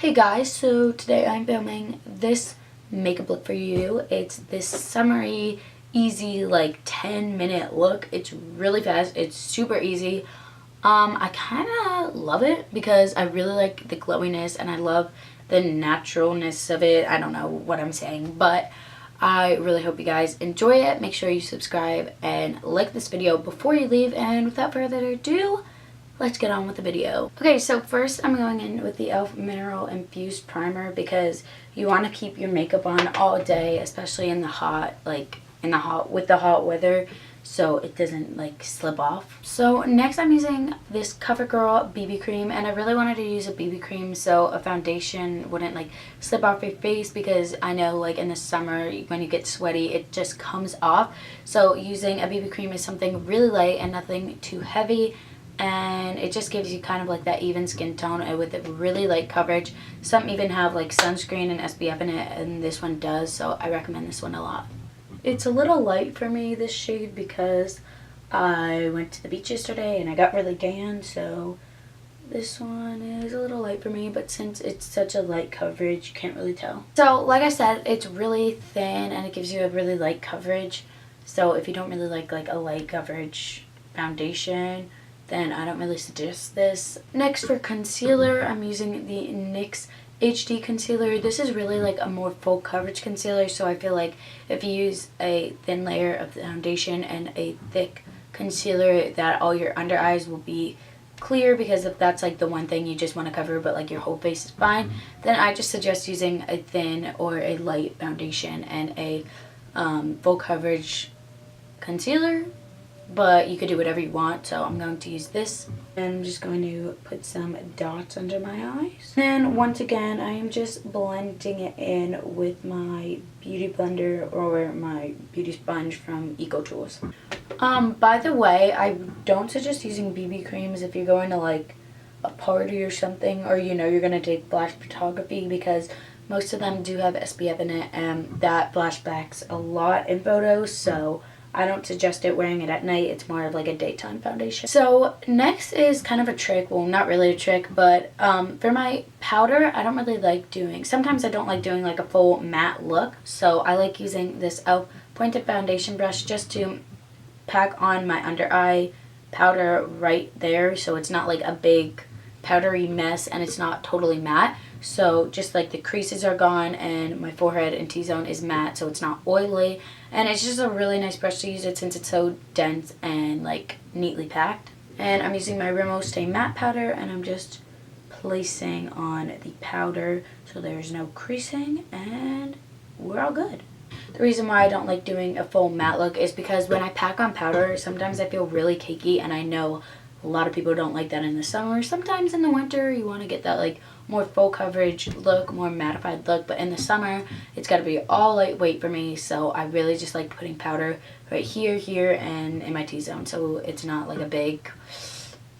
Hey guys, so today I'm filming this makeup look for you. It's this summery, easy, like 10-minute look. It's really fast. It's super easy. I kind of love it because I really like the glowiness and I love the naturalness of it. I don't know what I'm saying, but I really hope you guys enjoy it. Make sure you subscribe and like this video before you leave. And without further ado, let's get on with the video. Okay, so first I'm going in with the e.l.f. Mineral Infused Primer because you want to keep your makeup on all day, especially in the hot, with the hot weather, so it doesn't like slip off. So next I'm using this CoverGirl BB cream, and I really wanted to use a BB cream so a foundation wouldn't like slip off your face, because I know like in the summer when you get sweaty it just comes off. So using a BB cream is something really light and nothing too heavy, and it just gives you kind of like that even skin tone and with a really light coverage. Some even have like sunscreen and SPF in it, and this one does, so I recommend this one a lot. It's a little light for me, this shade, because I went to the beach yesterday and I got really tan, so this one is a little light for me, but since it's such a light coverage, you can't really tell. So like I said, it's really thin and it gives you a really light coverage, so if you don't really like a light coverage foundation, then I don't really suggest this. Next, for concealer, I'm using the NYX HD concealer. This is really like a more full coverage concealer, so I feel like if you use a thin layer of the foundation and a thick concealer, that all your under eyes will be clear, because if that's like the one thing you just want to cover but like your whole face is fine, then I just suggest using a thin or a light foundation and a full coverage concealer. But you could do whatever you want, so I'm going to use this. And I'm just going to put some dots under my eyes. Then once again, I am just blending it in with my beauty blender or my beauty sponge from EcoTools. By the way, I don't suggest using BB creams if you're going to like a party or something, or you know you're going to take flash photography, because most of them do have SPF in it, and that flashbacks a lot in photos, so I don't suggest it wearing it at night. It's more of like a daytime foundation. So next is kind of a trick. Well, not really a trick, but for my powder, I don't really like doing, sometimes I don't like doing like a full matte look. So I like using this e.l.f. pointed foundation brush just to pack on my under eye powder right there, so it's not like a big powdery mess and it's not totally matte. So just like the creases are gone and my forehead and T-zone is matte, so it's not oily, and it's just a really nice brush to use it since it's so dense and like neatly packed. And I'm using my Rimmel Stay Matte powder, and I'm just placing on the powder so there's no creasing, and we're all good. The reason why I don't like doing a full matte look is because when I pack on powder, sometimes I feel really cakey, and I know a lot of people don't like that in the summer. Sometimes in the winter you want to get that like more full coverage look, more mattified look, but in the summer it's got to be all lightweight for me, so I really just like putting powder right here, and in my T-zone, so it's not like a big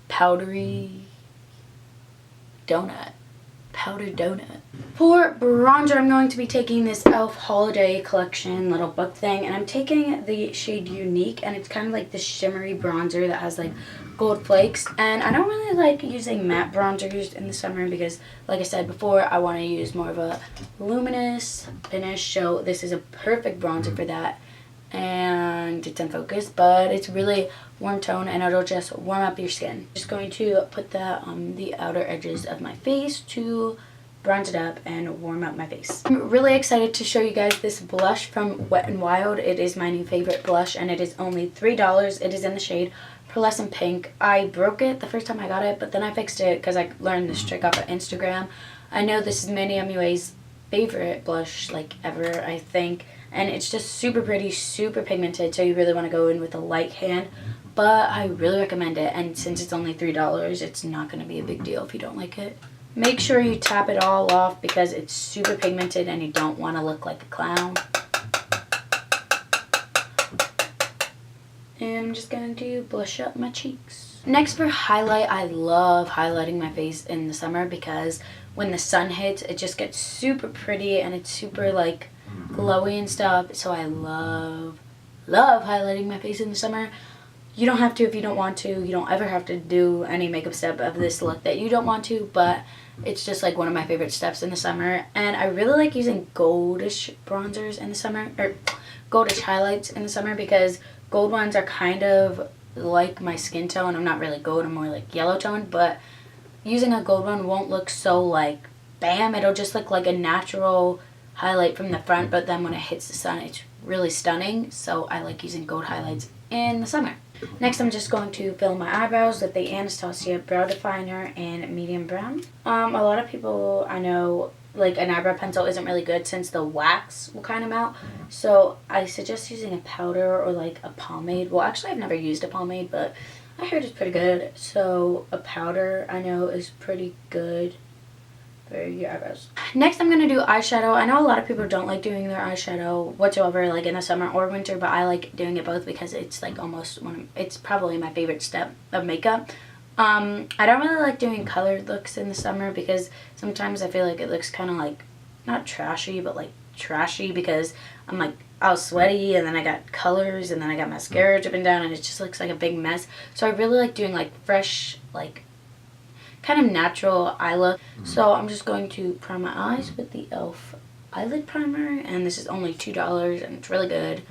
powdery donut. Powdered donut. For bronzer, I'm going to be taking this e.l.f. Holiday Collection little book thing, and I'm taking the shade Unique, and it's kind of like this shimmery bronzer that has like gold flakes. And I don't really like using matte bronzers in the summer because, like I said before, I want to use more of a luminous finish, so this is a perfect bronzer for that. And it's unfocused, but it's really warm tone and it'll just warm up your skin. Just going to put that on the outer edges of my face to bronze it up and warm up my face. I'm really excited to show you guys this blush from Wet n Wild. It is my new favorite blush, and it is only $3. It is in the shade Pearlescent Pink. I broke it the first time I got it, but then I fixed it because I learned this trick off of Instagram. I know this is Manny MUA's favorite blush like ever, I think. And it's just super pretty, super pigmented, so you really want to go in with a light hand. But I really recommend it, and since it's only $3, it's not going to be a big deal if you don't like it. Make sure you tap it all off because it's super pigmented and you don't want to look like a clown. And I'm just going to blush up my cheeks. Next, for highlight, I love highlighting my face in the summer because when the sun hits, it just gets super pretty and it's super like glowy and stuff, so I love highlighting my face in the summer. You don't have to if you don't want to. You don't ever have to do any makeup step of this look that you don't want to, but It's just like one of my favorite steps in the summer. And I really like using goldish bronzers in the summer, or goldish highlights in the summer, because gold ones are kind of like my skin tone. I'm not really gold, I'm more like yellow toned, but using a gold one won't look so like bam. It'll just look like a natural highlight from the front, but then when it hits the sun, it's really stunning. So I like using gold highlights in the summer. Next, I'm just going to fill my eyebrows with the Anastasia Brow Definer in medium brown. A lot of people I know, like, an eyebrow pencil isn't really good since the wax will kind of melt. So I suggest using a powder or like a pomade. Well, actually, I've never used a pomade, but I heard it's pretty good. So a powder I know is pretty good for your eyebrows. Next, I'm going to do eyeshadow. I know a lot of people don't like doing their eyeshadow whatsoever, like in the summer or winter, but I like doing it both because it's like almost it's probably my favorite step of makeup. I don't really like doing colored looks in the summer because sometimes I feel like it looks kind of like, not trashy, but like trashy, because I'm like all sweaty and then I got colors and then I got mascara dripping down and it just looks like a big mess. So I really like doing like fresh, like kind of natural eye look. So I'm just going to prime my eyes with the e.l.f. eyelid primer, and this is only $2 and it's really good.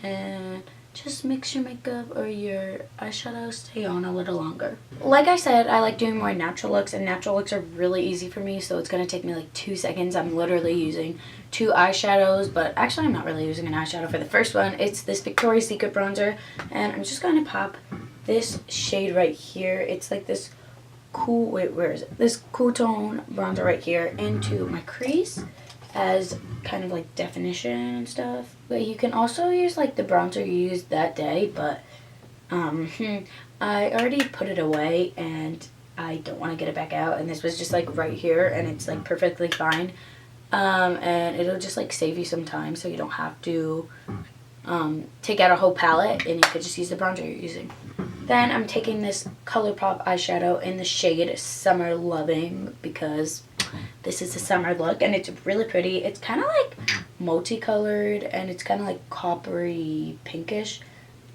And just makes your makeup or your eyeshadow stay on a little longer. Like I said, I like doing more natural looks, and natural looks are really easy for me, so it's going to take me like 2 seconds. I'm literally using 2 eyeshadows, but actually I'm not really using an eyeshadow for the first one. It's this Victoria's Secret bronzer, and I'm just going to pop this shade right here. It's like this cool, wait, where is it? This cool tone bronzer right here into my crease as kind of like definition and stuff. But you can also use like the bronzer you used that day, but I already put it away and I don't want to get it back out, and this was just like right here and it's like perfectly fine. And it'll just like save you some time, so you don't have to take out a whole palette and you could just use the bronzer you're using. Then I'm taking this ColourPop eyeshadow in the shade Summer Loving, because this is a summer look and it's really pretty. It's kind of like multicolored and it's kind of like coppery pinkish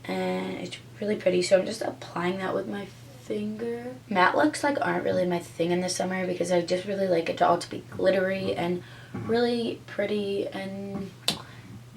and it's really pretty. So I'm just applying that with my finger. Matte looks like aren't really my thing in the summer because I just really like it to all to be glittery and really pretty and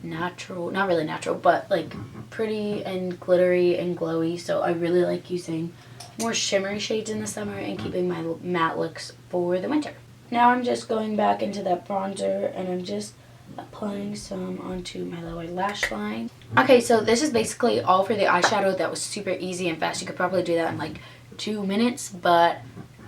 natural, not really natural, but like pretty and glittery and glowy. So I really like using more shimmery shades in the summer and keeping my matte looks for the winter. Now I'm just going back into that bronzer and I'm just applying some onto my lower lash line. Okay, so this is basically all for the eyeshadow. That was super easy and fast. You could probably do that in like 2 minutes, but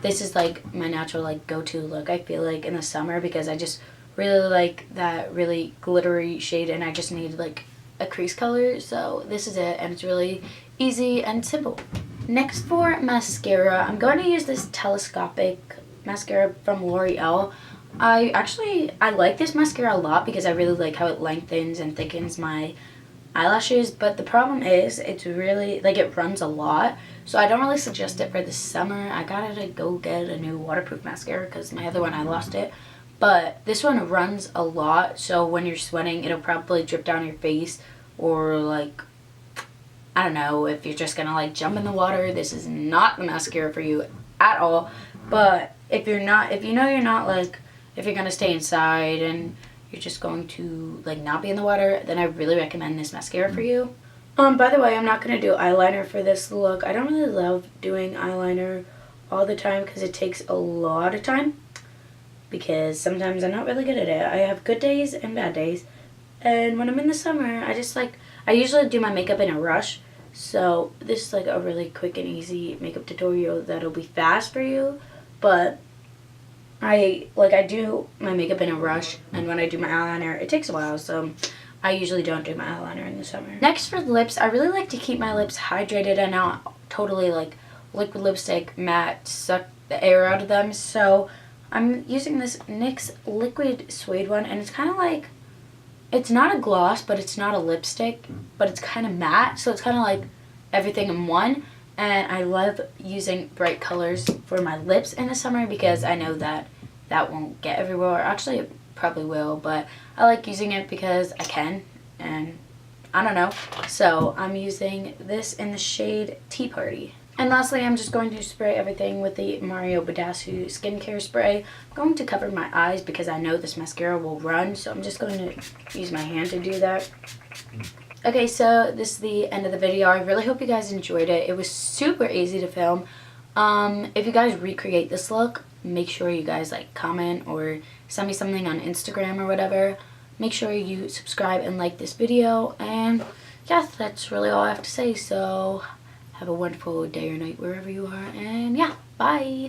this is like my natural like go-to look, I feel like, in the summer, because I just really like that really glittery shade and I just need like a crease color. So this is it, and it's really easy and simple. Next, for mascara, I'm going to use this telescopic mascara from L'Oreal. I like this mascara a lot because I really like how it lengthens and thickens my eyelashes, but the problem is it's really like it runs a lot, so I don't really suggest it for the summer. I gotta go get a new waterproof mascara because my other one, I lost it. But this one runs a lot, so when you're sweating, it'll probably drip down your face, or like, I don't know, if you're just gonna like jump in the water, this is not the mascara for you at all. But if you're not, if you know you're not like, if you're gonna stay inside and you're just going to like not be in the water, then I really recommend this mascara for you. By the way, I'm not gonna do eyeliner for this look. I don't really love doing eyeliner all the time because it takes a lot of time, because sometimes I'm not really good at it. I have good days and bad days. And when I'm in the summer, I usually do my makeup in a rush. So this is like a really quick and easy makeup tutorial that'll be fast for you. But I do my makeup in a rush, and when I do my eyeliner, it takes a while. So I usually don't do my eyeliner in the summer. Next, for the lips, I really like to keep my lips hydrated and not totally like liquid lipstick matte, suck the air out of them. So I'm using this NYX liquid suede one, and it's kind of like, it's not a gloss, but it's not a lipstick, but it's kind of matte, so it's kind of like everything in one. And I love using bright colors for my lips in the summer because I know that that won't get everywhere. Actually, it probably will, but I like using it because I can, and I don't know. So I'm using this in the shade Tea Party. And lastly, I'm just going to spray everything with the Mario Badescu skincare spray. I'm going to cover my eyes because I know this mascara will run, so I'm just going to use my hand to do that. Okay, so this is the end of the video. I really hope you guys enjoyed it. It was super easy to film. If you guys recreate this look, make sure you guys like comment or send me something on Instagram or whatever. Make sure you subscribe and like this video. And yeah, that's really all I have to say. So have a wonderful day or night wherever you are. And yeah, bye.